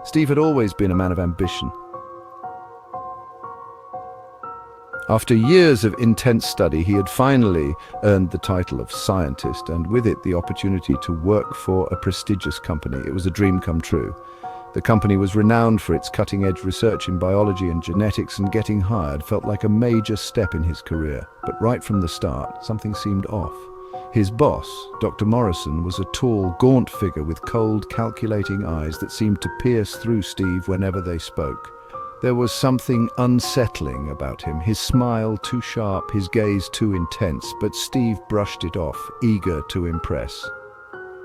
Steve had always been a man of ambition. After years of intense study, he had finally earned the title of scientist, and with it the opportunity to work for a prestigious company. It was a dream come true. The company was renowned for its cutting-edge research in biology and genetics, and getting hired felt like a major step in his career. But right from the start, something seemed off. His boss, Dr. Morrison, was a tall, gaunt figure with cold, calculating eyes that seemed to pierce through Steve whenever they spoke. There was something unsettling about him, his smile too sharp, his gaze too intense, but Steve brushed it off, eager to impress.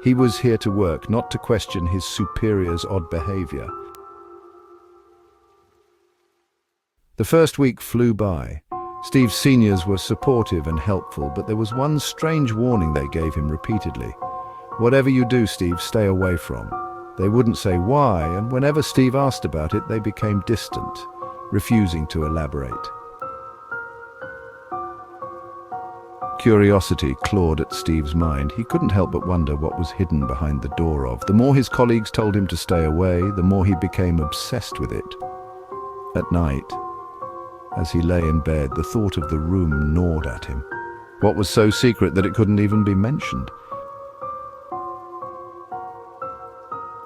He was here to work, not to question his superior's odd behavior. The first week flew by. Steve's seniors were supportive and helpful, but there was one strange warning they gave him repeatedly. Whatever you do, Steve, stay away from. They wouldn't say why, and whenever Steve asked about it, they became distant, refusing to elaborate. Curiosity clawed at Steve's mind. He couldn't help but wonder what was hidden behind the door of. The more his colleagues told him to stay away, the more he became obsessed with it. At night, as he lay in bed, the thought of the room gnawed at him. What was so secret that it couldn't even be mentioned?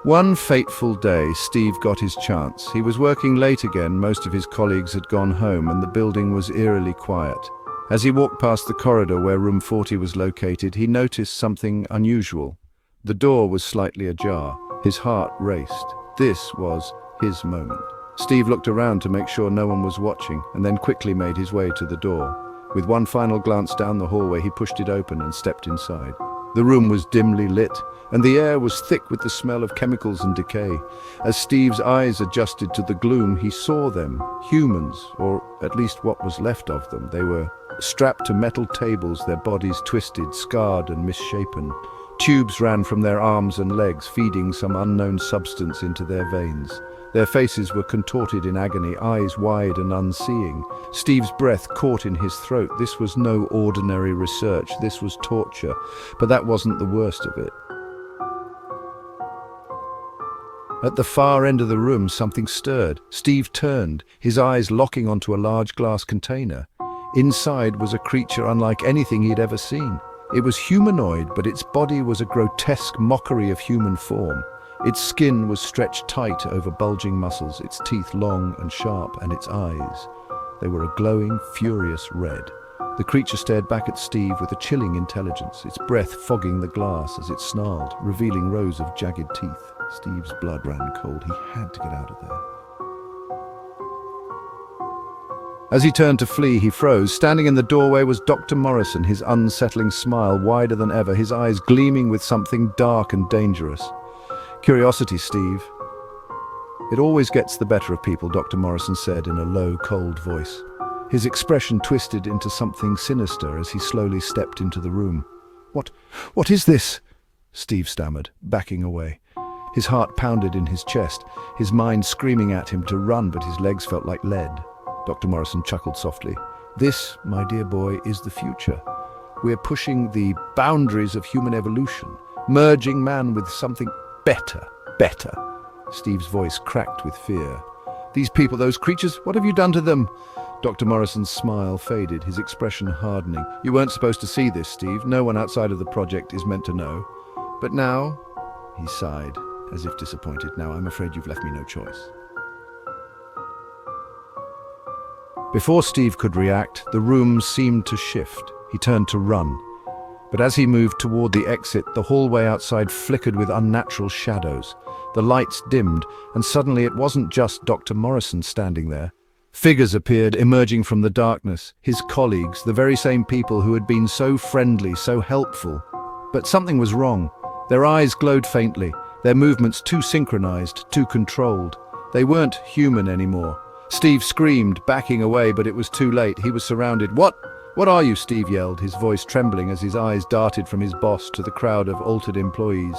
One fateful day, Steve got his chance. He was working late again, most of his colleagues had gone home, and the building was eerily quiet. As he walked past the corridor where room 40 was located, he noticed something unusual. The door was slightly ajar. His heart raced. This was his moment. Steve looked around to make sure no one was watching, and then quickly made his way to the door. With one final glance down the hallway, he pushed it open and stepped inside. The room was dimly lit, and the air was thick with the smell of chemicals and decay. As Steve's eyes adjusted to the gloom, he saw them, humans, or at least what was left of them. They were strapped to metal tables, their bodies twisted, scarred and misshapen. Tubes ran from their arms and legs, feeding some unknown substance into their veins. Their faces were contorted in agony, eyes wide and unseeing. Steve's breath caught in his throat. This was no ordinary research, this was torture. But that wasn't the worst of it. At the far end of the room, something stirred. Steve turned, his eyes locking onto a large glass container. Inside was a creature unlike anything he'd ever seen. It was humanoid, but its body was a grotesque mockery of human form. Its skin was stretched tight over bulging muscles, its teeth long and sharp, and its eyes. They were a glowing, furious red. The creature stared back at Steve with a chilling intelligence, its breath fogging the glass as it snarled, revealing rows of jagged teeth. Steve's blood ran cold. He had to get out of there. As he turned to flee, he froze. Standing in the doorway was Dr. Morrison, his unsettling smile wider than ever, his eyes gleaming with something dark and dangerous. Curiosity, Steve. It always gets the better of people, Dr. Morrison said in a low, cold voice. His expression twisted into something sinister as he slowly stepped into the room. What is this? Steve stammered, backing away. His heart pounded in his chest, his mind screaming at him to run, but his legs felt like lead. Dr. Morrison chuckled softly. This, my dear boy, is the future. We're pushing the boundaries of human evolution, merging man with something better. Steve's voice cracked with fear. These people, those creatures, what have you done to them? Dr. Morrison's smile faded, his expression hardening. You weren't supposed to see this, Steve. No one outside of the project is meant to know. But now, he sighed, as if disappointed. Now I'm afraid you've left me no choice. Before Steve could react, the room seemed to shift. He turned to run. But as he moved toward the exit, the hallway outside flickered with unnatural shadows. The lights dimmed, and suddenly it wasn't just Dr. Morrison standing there. Figures appeared, emerging from the darkness. His colleagues, the very same people who had been so friendly, so helpful. But something was wrong. Their eyes glowed faintly, their movements too synchronized, too controlled. They weren't human anymore. Steve screamed, backing away, but it was too late. He was surrounded. What are you? Steve yelled, his voice trembling as his eyes darted from his boss to the crowd of altered employees.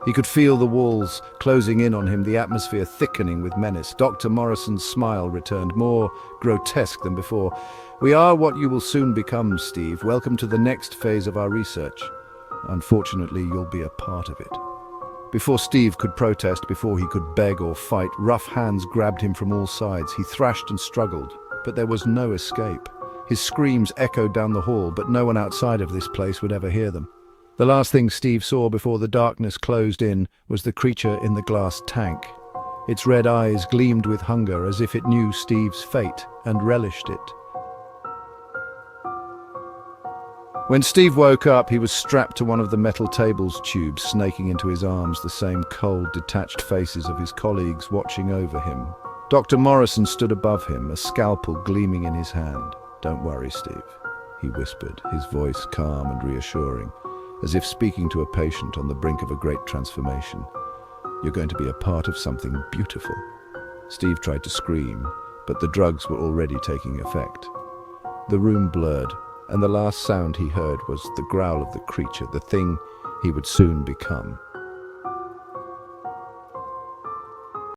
He could feel the walls closing in on him, the atmosphere thickening with menace. Dr. Morrison's smile returned, more grotesque than before. We are what you will soon become, Steve. Welcome to the next phase of our research. Unfortunately, you'll be a part of it. Before Steve could protest, before he could beg or fight, rough hands grabbed him from all sides. He thrashed and struggled, but there was no escape. His screams echoed down the hall, but no one outside of this place would ever hear them. The last thing Steve saw before the darkness closed in was the creature in the glass tank. Its red eyes gleamed with hunger, as if it knew Steve's fate and relished it. When Steve woke up, he was strapped to one of the metal table's tubes, snaking into his arms the same cold, detached faces of his colleagues watching over him. Dr. Morrison stood above him, a scalpel gleaming in his hand. "Don't worry, Steve," he whispered, his voice calm and reassuring, as if speaking to a patient on the brink of a great transformation. "You're going to be a part of something beautiful." Steve tried to scream, but the drugs were already taking effect. The room blurred, and the last sound he heard was the growl of the creature, the thing he would soon become.